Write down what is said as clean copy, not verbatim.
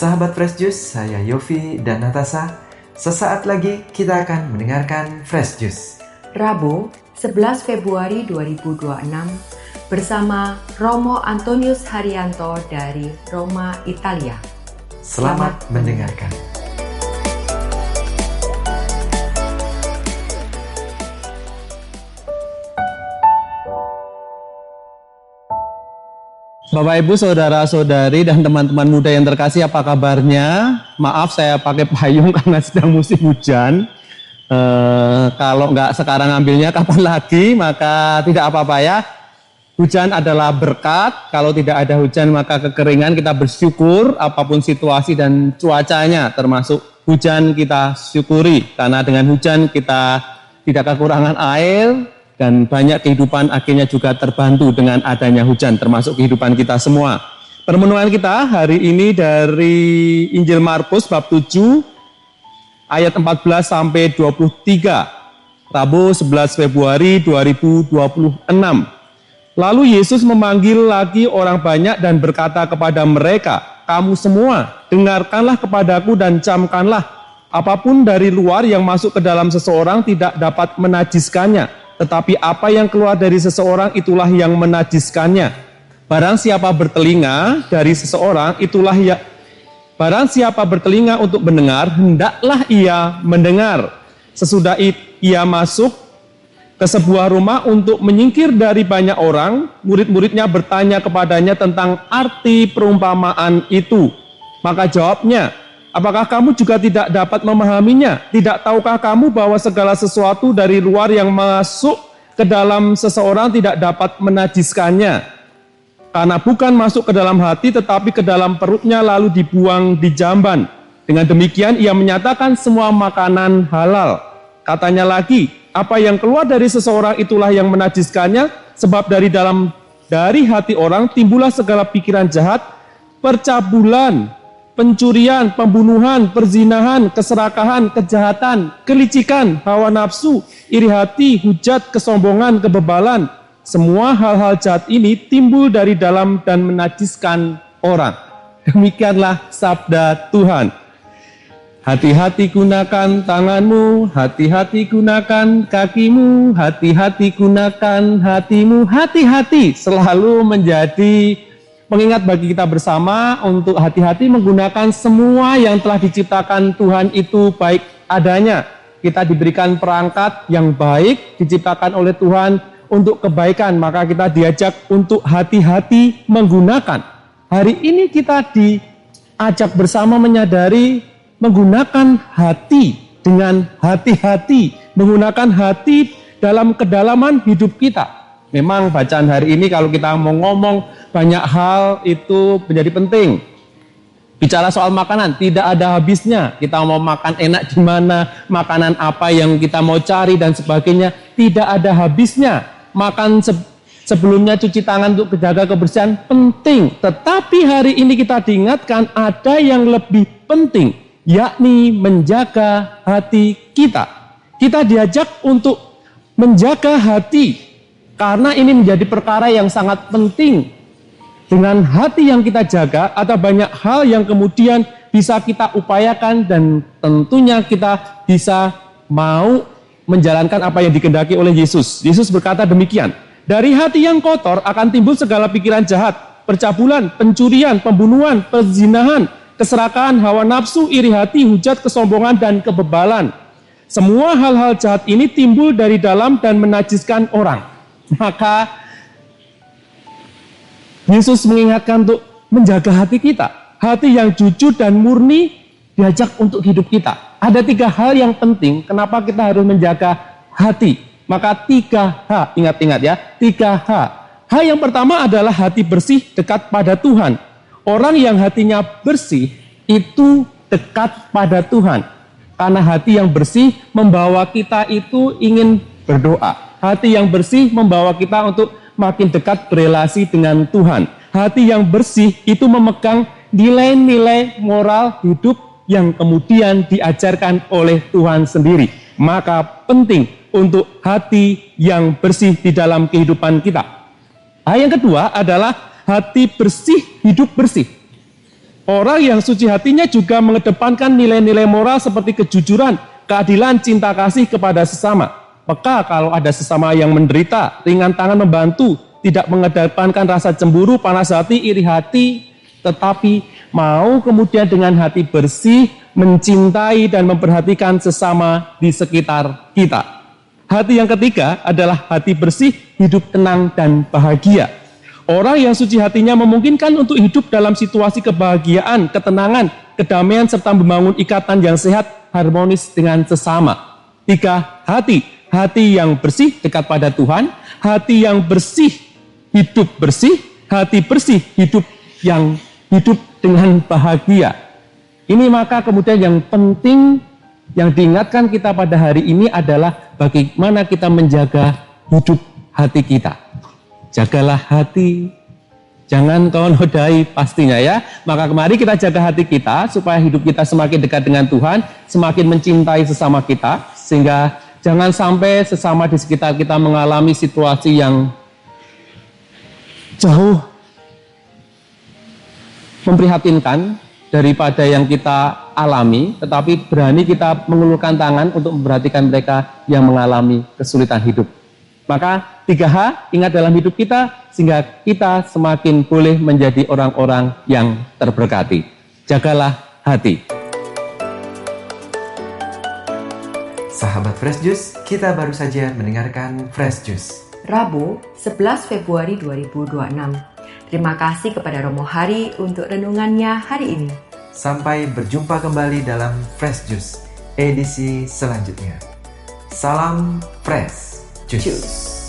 Sahabat Fresh Juice, saya Yofi dan Natasha. Sesaat lagi kita akan mendengarkan Fresh Juice. Rabu, 11 Februari 2026 bersama Romo Antonius Haryanto dari Roma, Italia. Selamat mendengarkan. Bapak Ibu, saudara-saudari dan teman-teman muda yang terkasih, apa kabarnya? Maaf saya pakai payung karena sedang musim hujan. Kalau nggak sekarang ambilnya kapan lagi, maka tidak apa-apa ya. Hujan adalah berkat, kalau tidak ada hujan maka kekeringan. Kita bersyukur apapun situasi dan cuacanya, termasuk hujan kita syukuri. Karena dengan hujan kita tidak kekurangan air, dan banyak kehidupan akhirnya juga terbantu dengan adanya hujan, termasuk kehidupan kita semua. Permenungan kita hari ini dari Injil Markus bab 7 ayat 14 sampai 23. Rabu 11 Februari 2026. Lalu Yesus memanggil lagi orang banyak dan berkata kepada mereka, "Kamu semua, dengarkanlah kepadaku dan camkanlah. Apapun dari luar yang masuk ke dalam seseorang tidak dapat menajiskannya. Tetapi apa yang keluar dari seseorang itulah yang menajiskannya. Barang siapa bertelinga dari seseorang itulah ya. Barang siapa bertelinga untuk mendengar, hendaklah ia mendengar." Sesudah ia masuk ke sebuah rumah untuk menyingkir dari banyak orang, murid-muridnya bertanya kepadanya tentang arti perumpamaan itu. Maka jawabnya, "Apakah kamu juga tidak dapat memahaminya? Tidak tahukah kamu bahwa segala sesuatu dari luar yang masuk ke dalam seseorang tidak dapat menajiskannya? Karena bukan masuk ke dalam hati tetapi ke dalam perutnya lalu dibuang di jamban. Dengan demikian ia menyatakan semua makanan halal." Katanya lagi, "Apa yang keluar dari seseorang itulah yang menajiskannya, sebab dari hati orang timbullah segala pikiran jahat, percabulan, pencurian, pembunuhan, perzinahan, keserakahan, kejahatan, kelicikan, hawa nafsu, iri hati, hujat, kesombongan, kebebalan. Semua hal-hal jahat ini timbul dari dalam dan menajiskan orang." Demikianlah sabda Tuhan. Hati-hati gunakan tanganmu, hati-hati gunakan kakimu, hati-hati gunakan hatimu. Hati-hati selalu menjadi pengingat bagi kita bersama untuk hati-hati menggunakan semua yang telah diciptakan Tuhan itu baik adanya. Kita diberikan perangkat yang baik, diciptakan oleh Tuhan untuk kebaikan, maka kita diajak untuk hati-hati menggunakan. Hari ini kita diajak bersama menyadari menggunakan hati dengan hati-hati, menggunakan hati dalam kedalaman hidup kita. Memang bacaan hari ini kalau kita mau ngomong banyak hal itu menjadi penting. Bicara soal makanan tidak ada habisnya. Kita mau makan enak di mana, makanan apa yang kita mau cari dan sebagainya, tidak ada habisnya. Makan sebelumnya cuci tangan untuk menjaga kebersihan penting. Tetapi hari ini kita diingatkan ada yang lebih penting, yakni menjaga hati kita. Kita diajak untuk menjaga hati karena ini menjadi perkara yang sangat penting. Dengan hati yang kita jaga, ada banyak hal yang kemudian bisa kita upayakan dan tentunya kita bisa mau menjalankan apa yang dikehendaki oleh Yesus. Yesus berkata demikian, "Dari hati yang kotor akan timbul segala pikiran jahat, percabulan, pencurian, pembunuhan, perzinahan, keserakahan, hawa nafsu, iri hati, hujat, kesombongan, dan kebebalan. Semua hal-hal jahat ini timbul dari dalam dan menajiskan orang." Maka Yesus mengingatkan untuk menjaga hati kita. Hati yang jujur dan murni diajak untuk hidup kita. Ada 3 hal yang penting kenapa kita harus menjaga hati. Maka 3H, ingat-ingat ya, 3H. H yang pertama adalah hati bersih dekat pada Tuhan. Orang yang hatinya bersih itu dekat pada Tuhan. Karena hati yang bersih membawa kita itu ingin berdoa. Hati yang bersih membawa kita untuk makin dekat berelasi dengan Tuhan. Hati yang bersih itu memegang nilai-nilai moral hidup yang kemudian diajarkan oleh Tuhan sendiri. Maka penting untuk hati yang bersih di dalam kehidupan kita. Yang kedua adalah hati bersih, hidup bersih. Orang yang suci hatinya juga mengedepankan nilai-nilai moral seperti kejujuran, keadilan, cinta kasih kepada sesama. Peka kalau ada sesama yang menderita, ringan tangan membantu, tidak mengedepankan rasa cemburu, panas hati, iri hati, tetapi mau kemudian dengan hati bersih, mencintai dan memperhatikan sesama di sekitar kita. Hati yang ketiga adalah hati bersih, hidup tenang dan bahagia. Orang yang suci hatinya memungkinkan untuk hidup dalam situasi kebahagiaan, ketenangan, kedamaian, serta membangun ikatan yang sehat, harmonis dengan sesama. 3. Hati yang bersih dekat pada Tuhan, hati yang bersih, hidup bersih, hati bersih, hidup dengan bahagia. Ini maka kemudian yang penting yang diingatkan kita pada hari ini adalah bagaimana kita menjaga hidup hati kita. Jagalah hati, jangan kau nodai pastinya ya. Maka mari kita jaga hati kita supaya hidup kita semakin dekat dengan Tuhan, semakin mencintai sesama kita, sehingga jangan sampai sesama di sekitar kita mengalami situasi yang jauh memprihatinkan daripada yang kita alami, tetapi berani kita mengulurkan tangan untuk memperhatikan mereka yang mengalami kesulitan hidup. Maka 3H ingat dalam hidup kita, sehingga kita semakin boleh menjadi orang-orang yang terberkati. Jagalah hati. Sahabat Fresh Juice, kita baru saja mendengarkan Fresh Juice Rabu 11 Februari 2026. Terima kasih kepada Romo Hari untuk renungannya hari ini. Sampai berjumpa kembali dalam Fresh Juice edisi selanjutnya. Salam Fresh Juice.